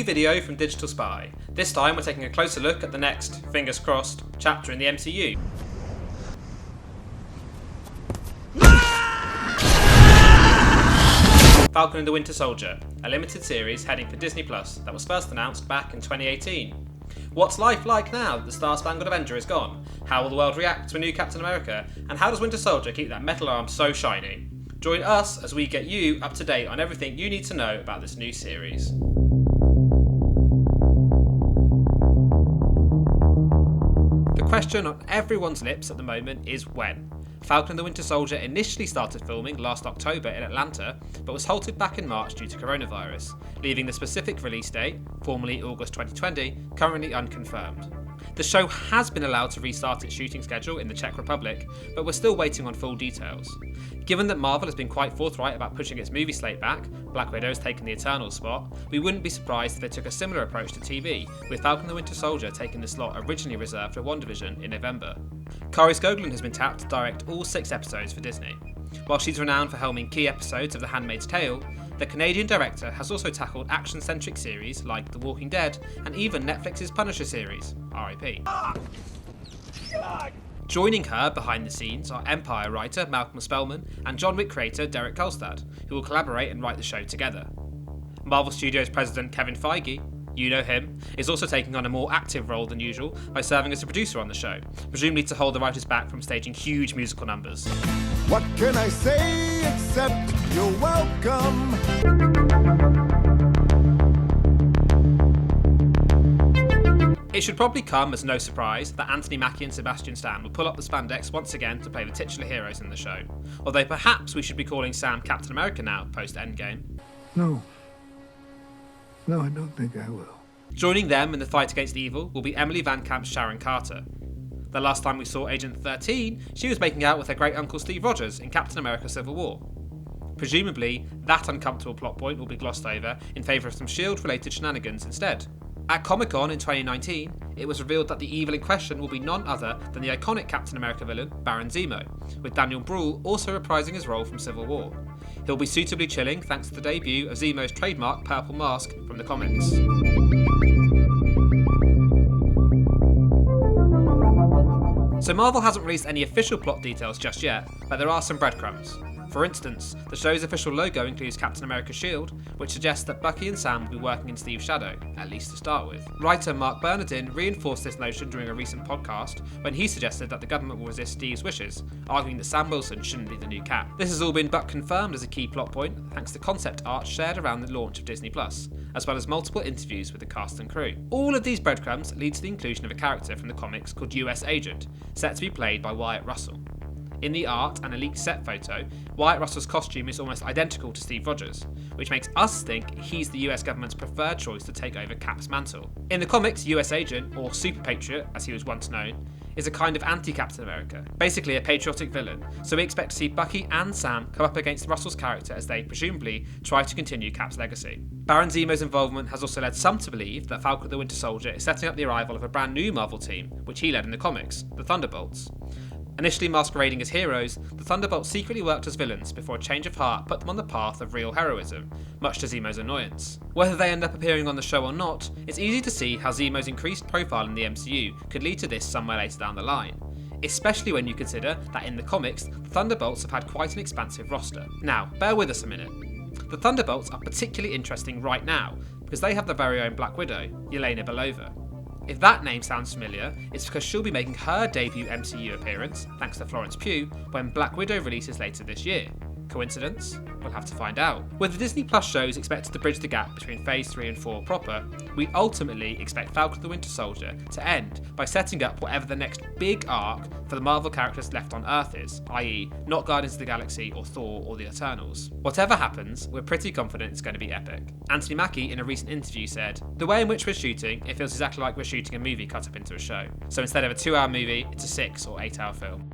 new video from Digital Spy. This time we're taking a closer look at the next, fingers crossed, chapter in the MCU. Falcon and the Winter Soldier, a limited series heading for Disney Plus that was first announced back in 2018. What's life like now that the Star-Spangled Avenger is gone? How will the world react to a new Captain America? And how does Winter Soldier keep that metal arm so shiny? Join us as we get you up to date on everything you need to know about this new series. The question on everyone's lips at the moment is when. Falcon and the Winter Soldier initially started filming last October in Atlanta, but was halted back in March due to coronavirus, leaving the specific release date, formerly August 2020, currently unconfirmed. The show has been allowed to restart its shooting schedule in the Czech Republic, but we're still waiting on full details. Given that Marvel has been quite forthright about pushing its movie slate back, Black Widow has taken the Eternals spot, we wouldn't be surprised if they took a similar approach to TV, with Falcon and the Winter Soldier taking the slot originally reserved for WandaVision in November. Kari Skogland has been tapped to direct all 6 episodes for Disney. While she's renowned for helming key episodes of The Handmaid's Tale, the Canadian director has also tackled action-centric series like The Walking Dead and even Netflix's Punisher series, RIP. Joining her behind the scenes are Empire writer Malcolm Spellman and John Wick creator Derek Kolstad, who will collaborate and write the show together. Marvel Studios president Kevin Feige, you know him, is also taking on a more active role than usual by serving as a producer on the show, presumably to hold the writers back from staging huge musical numbers. What can I say except you're welcome? It should probably come as no surprise that Anthony Mackie and Sebastian Stan will pull up the spandex once again to play the titular heroes in the show, although perhaps we should be calling Sam Captain America now post-Endgame. No, I don't think I will. Joining them in the fight against evil will be Emily Van Camp's Sharon Carter. The last time we saw Agent 13, she was making out with her great uncle Steve Rogers in Captain America Civil War. Presumably, that uncomfortable plot point will be glossed over in favour of some S.H.I.E.L.D.-related shenanigans instead. At Comic-Con in 2019, it was revealed that the evil in question will be none other than the iconic Captain America villain, Baron Zemo, with Daniel Bruhl also reprising his role from Civil War. He'll be suitably chilling thanks to the debut of Zemo's trademark purple mask from the comics. So Marvel hasn't released any official plot details just yet, but there are some breadcrumbs. For instance, the show's official logo includes Captain America's shield, which suggests that Bucky and Sam will be working in Steve's shadow, at least to start with. Writer Mark Bernardin reinforced this notion during a recent podcast when he suggested that the government will resist Steve's wishes, arguing that Sam Wilson shouldn't be the new Cap. This has all been but confirmed as a key plot point thanks to concept art shared around the launch of Disney+, as well as multiple interviews with the cast and crew. All of these breadcrumbs lead to the inclusion of a character from the comics called US Agent, set to be played by Wyatt Russell. In the art and a leaked set photo, Wyatt Russell's costume is almost identical to Steve Rogers, which makes us think he's the US government's preferred choice to take over Cap's mantle. In the comics, US Agent, or Super Patriot as he was once known, is a kind of anti-Captain America, basically a patriotic villain, so we expect to see Bucky and Sam come up against Russell's character as they, presumably, try to continue Cap's legacy. Baron Zemo's involvement has also led some to believe that Falcon the Winter Soldier is setting up the arrival of a brand new Marvel team, which he led in the comics, the Thunderbolts. Initially masquerading as heroes, the Thunderbolts secretly worked as villains before a change of heart put them on the path of real heroism, much to Zemo's annoyance. Whether they end up appearing on the show or not, it's easy to see how Zemo's increased profile in the MCU could lead to this somewhere later down the line, especially when you consider that in the comics, the Thunderbolts have had quite an expansive roster. Now, bear with us a minute. The Thunderbolts are particularly interesting right now, because they have their very own Black Widow, Yelena Belova. If that name sounds familiar, it's because she'll be making her debut MCU appearance, thanks to Florence Pugh, when Black Widow releases later this year. Coincidence? We'll have to find out. With the Disney Plus shows expected to bridge the gap between Phase 3 and 4 proper, we ultimately expect Falcon the Winter Soldier to end by setting up whatever the next big arc for the Marvel characters left on Earth is, i.e. not Guardians of the Galaxy or Thor or the Eternals. Whatever happens, we're pretty confident it's going to be epic. Anthony Mackie in a recent interview said, "The way in which we're shooting, it feels exactly like we're shooting a movie cut up into a show. So instead of a 2-hour movie, it's a 6 or 8 hour film."